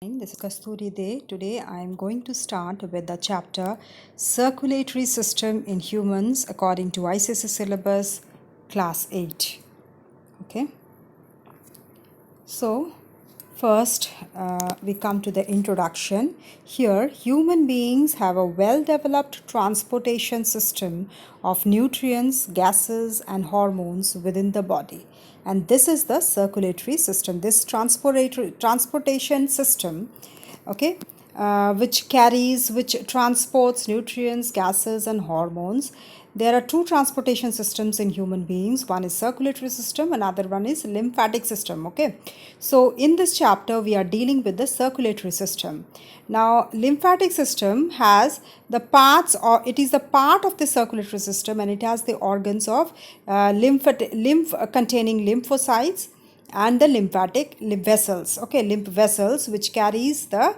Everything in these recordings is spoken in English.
This is Kasturi Day. Today I am going to start with the chapter Circulatory System in Humans according to ICSE syllabus class 8. Okay. So first we come to the introduction. Here human beings have a well-developed transportation system of nutrients, gases and hormones within the body. And this is the circulatory system. This transportation system, okay, which transports nutrients, gases and hormones. There are two transportation systems in human beings. One is circulatory system, another one is lymphatic system. Okay, so in this chapter we are dealing with the circulatory system. Now lymphatic system has the parts, or it is the part of the circulatory system, and it has the organs of lymph containing lymphocytes and the lymphatic vessels. Okay, lymph vessels which carries the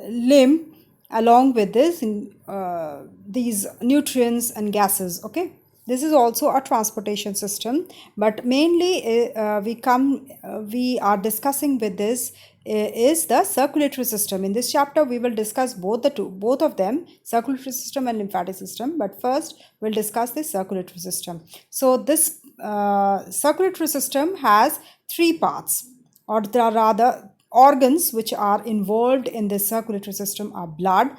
lymph along with this these nutrients and gases. Okay, this is also a transportation system, but mainly we are discussing with this is the circulatory system. In this chapter we will discuss both of them, circulatory system and lymphatic system, but first we'll discuss the circulatory system. So this circulatory system has three parts, or there are rather organs which are involved in the circulatory system are blood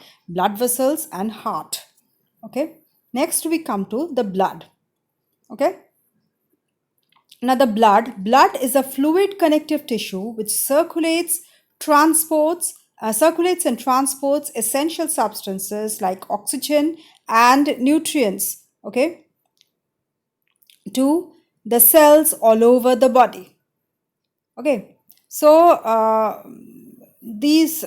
vessels and heart. Okay, next we come to the blood. Okay, now the blood is a fluid connective tissue which circulates and transports essential substances like oxygen and nutrients, okay, to the cells all over the body. Okay, so these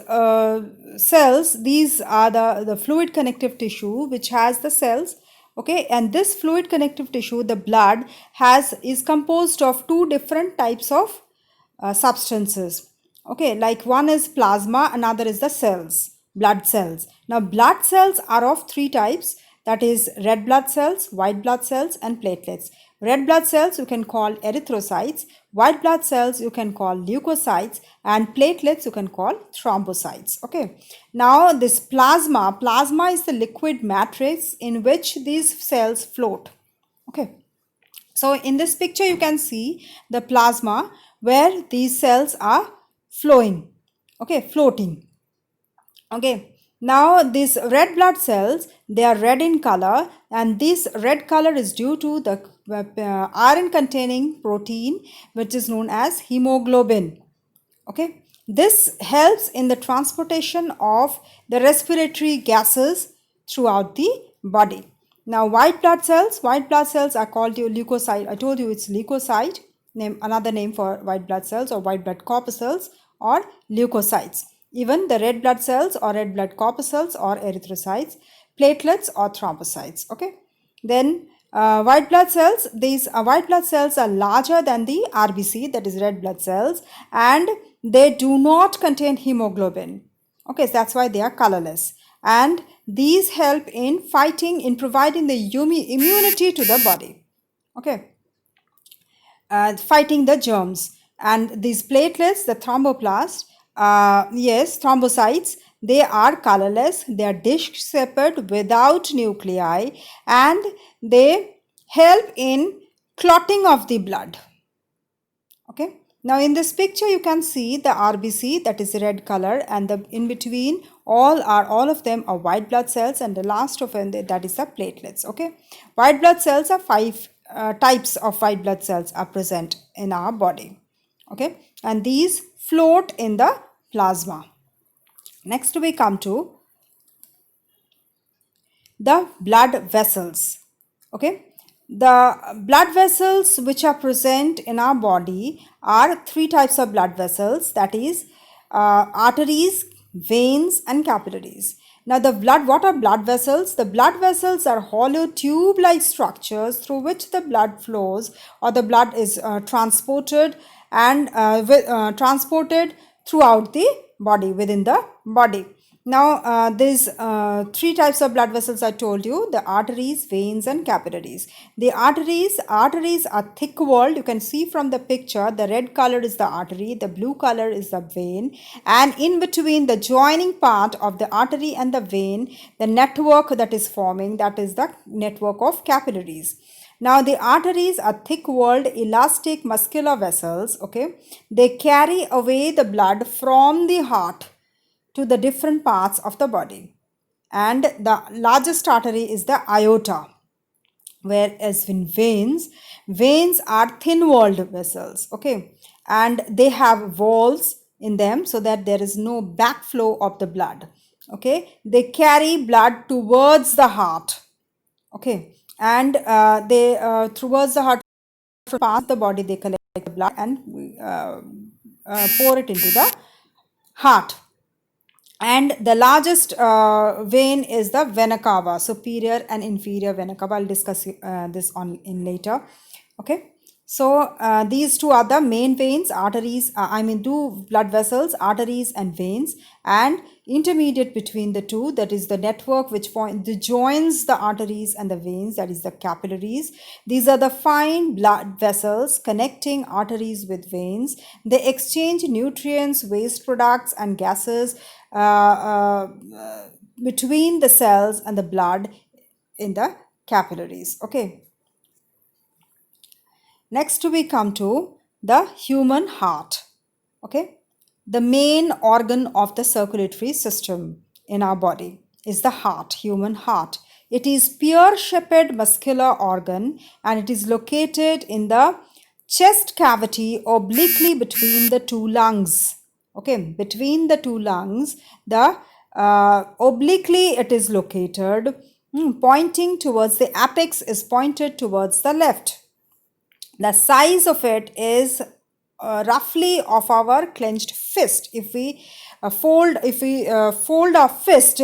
cells, these are the fluid connective tissue which has the cells. Okay, and this fluid connective tissue, the blood, is composed of two different types of substances. Okay, like one is plasma, another is the cells, blood cells. Now blood cells are of three types, that is red blood cells, white blood cells and platelets. Red blood cells you can call erythrocytes, white blood cells you can call leukocytes, and platelets you can call thrombocytes. Okay, now this plasma is the liquid matrix in which these cells float. Okay, so in this picture you can see the plasma where these cells are floating. Okay, now these red blood cells, they are red in color, and this red color is due to the iron containing protein which is known as hemoglobin. Okay, this helps in the transportation of the respiratory gases throughout the body. Now white blood cells are called leukocyte. I told you it's leukocyte, another name for white blood cells, or white blood corpuscles or leukocytes. Even the red blood cells or red blood corpuscles or erythrocytes, platelets or thrombocytes. Okay, then white blood cells, these white blood cells are larger than the RBC, that is red blood cells, and they do not contain hemoglobin. Okay, so that's why they are colorless, and these help in providing the immunity to the body. Okay, fighting the germs. And these platelets, the thrombocytes, they are colorless, they are disc-shaped without nuclei, and they help in clotting of the blood. Okay, now in this picture you can see the RBC, that is red color, and the in between all of them are white blood cells, and the last of them, that is the platelets. Okay, white blood cells are five types of white blood cells are present in our body. Okay, and these float in the plasma. Next we come to the blood vessels. Okay, the blood vessels which are present in our body are three types of blood vessels, that is arteries, veins and capillaries. Now what are blood vessels? The blood vessels are hollow tube-like structures through which the blood flows, or the blood is transported and transported throughout the body, within the body. Now, there's three types of blood vessels I told you: the arteries, veins, and capillaries. The arteries are thick-walled. You can see from the picture, the red color is the artery, the blue color is the vein, and in between the joining part of the artery and the vein, the network that is forming, that is the network of capillaries. Now, the arteries are thick-walled, elastic, muscular vessels. Okay, they carry away the blood from the heart to the different parts of the body. And the largest artery is the aorta, whereas in veins are thin-walled vessels. Okay, and they have walls in them so that there is no backflow of the blood. Okay, they carry blood towards the heart. Okay, and they towards the heart, from past the body, they collect the blood and pour it into the heart. And the largest vein is the vena cava, superior and inferior vena cava. I'll discuss this on in later. Okay, so these two are the main veins, arteries. Two blood vessels, arteries and veins, and intermediate between the two, that is the network which joins the arteries and the veins, that is the capillaries. These are the fine blood vessels connecting arteries with veins. They exchange nutrients, waste products, and gases between the cells and the blood in the capillaries. Okay. Next we come to the human heart. Okay. The main organ of the circulatory system in our body is the heart, human heart. It is pear-shaped muscular organ, and it is located in the chest cavity obliquely between the two lungs. Okay, between the two lungs, the obliquely it is located, pointing towards the apex is pointed towards the left. The size of it is roughly of our clenched fist. If we fold our fist,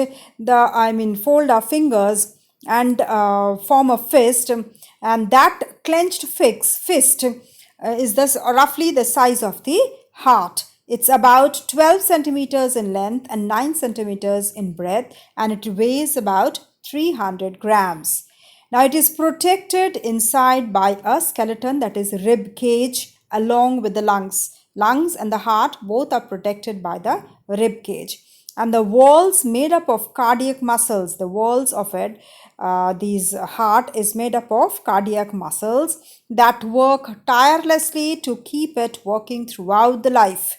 fold our fingers and form a fist, and that clenched fist is this roughly the size of the heart. It's about 12 centimeters in length and 9 centimeters in breadth, and it weighs about 300 grams. Now, it is protected inside by a skeleton, that is rib cage, along with the lungs. Lungs and the heart both are protected by the rib cage. And the walls made up of cardiac muscles, the walls of it, this heart is made up of cardiac muscles that work tirelessly to keep it working throughout the life.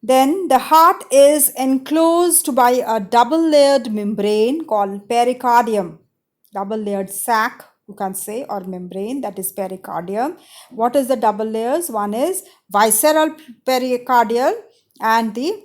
Then the heart is enclosed by a double-layered membrane called pericardium. Double-layered sac, you can say, or membrane, that is pericardium. What is the double layers? One is visceral pericardial and the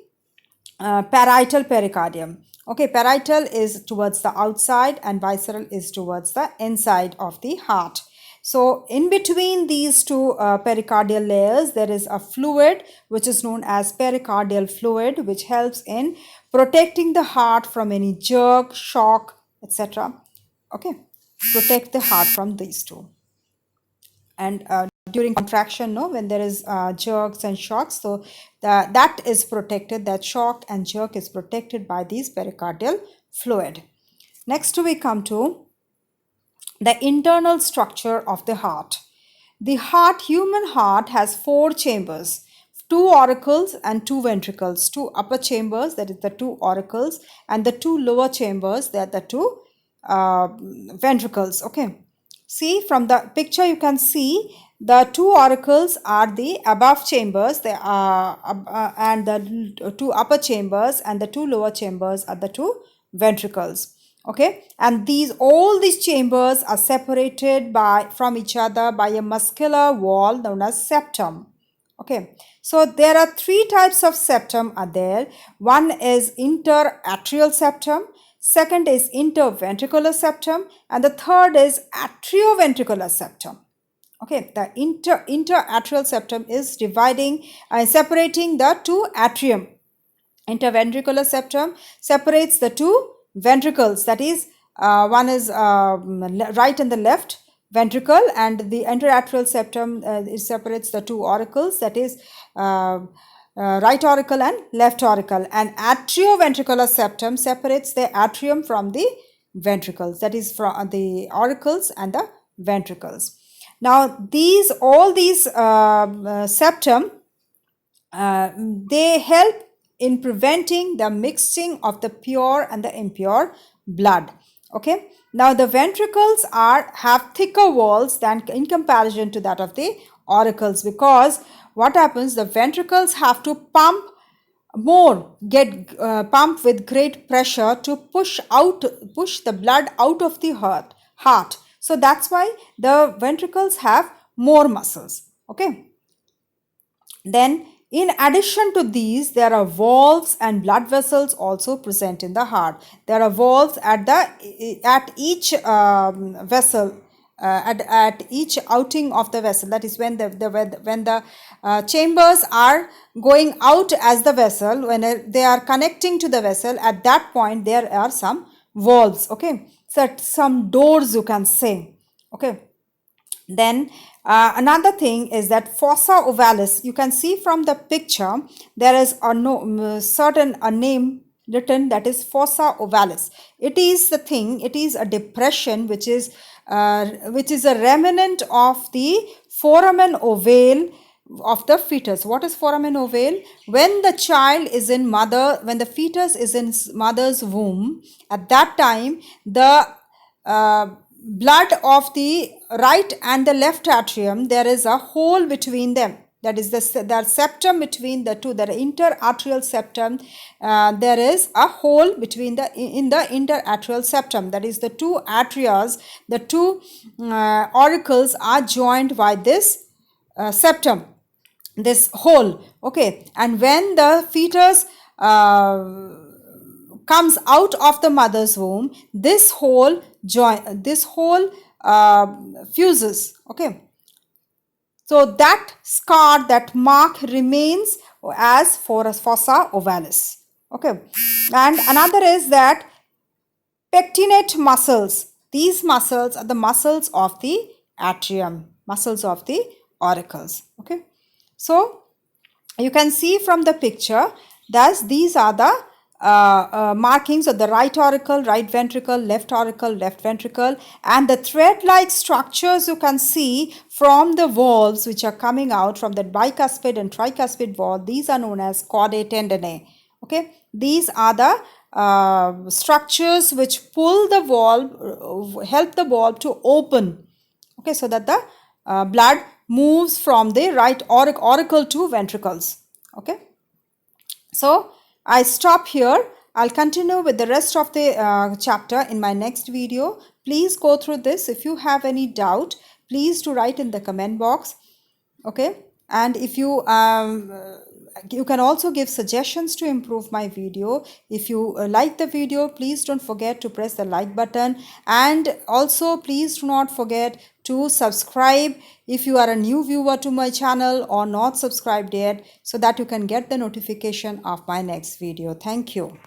parietal pericardium. Okay, parietal is towards the outside and visceral is towards the inside of the heart. So in between these two pericardial layers, there is a fluid which is known as pericardial fluid, which helps in protecting the heart from any jerk, shock, etc. Okay, protect the heart from these two. And during contraction, when there is jerks and shocks, so that is protected, that shock and jerk is protected by this pericardial fluid. Next we come to the internal structure of the heart. The human heart has 4 chambers, 2 auricles and 2 ventricles, 2 upper chambers, that is the 2 auricles, and the 2 lower chambers, that are the 2 ventricles. Okay, see from the picture you can see the 2 auricles are the above chambers, they are and the 2 upper chambers, and the 2 lower chambers are the 2 ventricles. Okay, and all these chambers are separated from each other by a muscular wall known as septum. Okay, so there are 3 types of septum are there. One is interatrial septum, second is interventricular septum, and the third is atrioventricular septum. Okay, the interatrial septum is separating the 2 atrium. Interventricular septum separates the 2 ventricles, that is one is right and the left ventricle, and the interatrial septum it separates the 2 auricles, that is right auricle and left auricle, and atrioventricular septum separates the atrium from the ventricles, that is from the auricles and the ventricles. Now all these septum, they help in preventing the mixing of the pure and the impure blood. Okay, now the ventricles have thicker walls than in comparison to that of the auricles, because what happens, the ventricles have to pump more, pump with great pressure to push the blood out of the heart. So that's why the ventricles have more muscles. Okay, then in addition to these, there are valves and blood vessels also present in the heart. There are valves at each vessel, at each outing of the vessel. That is when the chambers are going out as the vessel, when they are connecting to the vessel, at that point there are some valves. Okay, so some doors, you can say. Okay. Then another thing is that fossa ovalis. You can see from the picture there is a name written, that is fossa ovalis. It is the thing. It is a depression which is a remnant of the foramen ovale of the fetus. What is foramen ovale? When the fetus is in mother's womb, at that time the blood of the right and the left atrium, there is a hole between them. That is the septum between the two, the interarterial septum. There is a hole in the interarterial septum. That is the two atrias, the two auricles are joined by this septum, this hole. Okay, and when the fetus comes out of the mother's womb, this hole fuses. Okay, so that scar, that mark remains as fossa ovalis. Okay, and another is that pectinate muscles. These muscles are the muscles of the atrium, muscles of the auricles. Okay, so you can see from the picture that these are the markings of the right auricle, right ventricle, left auricle, left ventricle, and the thread-like structures you can see from the valves which are coming out from the bicuspid and tricuspid valve. These are known as chordae tendineae. Okay, these are the structures which pull the valve, help the valve to open. Okay, so that the blood moves from the right auricle to ventricles. Okay, so I stop here. I'll continue with the rest of the chapter in my next video. Please go through this. If you have any doubt, please do write in the comment box. Okay, and if you you can also give suggestions to improve my video. If you like the video, please don't forget to press the like button, and also please do not forget to subscribe if you are a new viewer to my channel or not subscribed yet, so that you can get the notification of my next video. Thank you.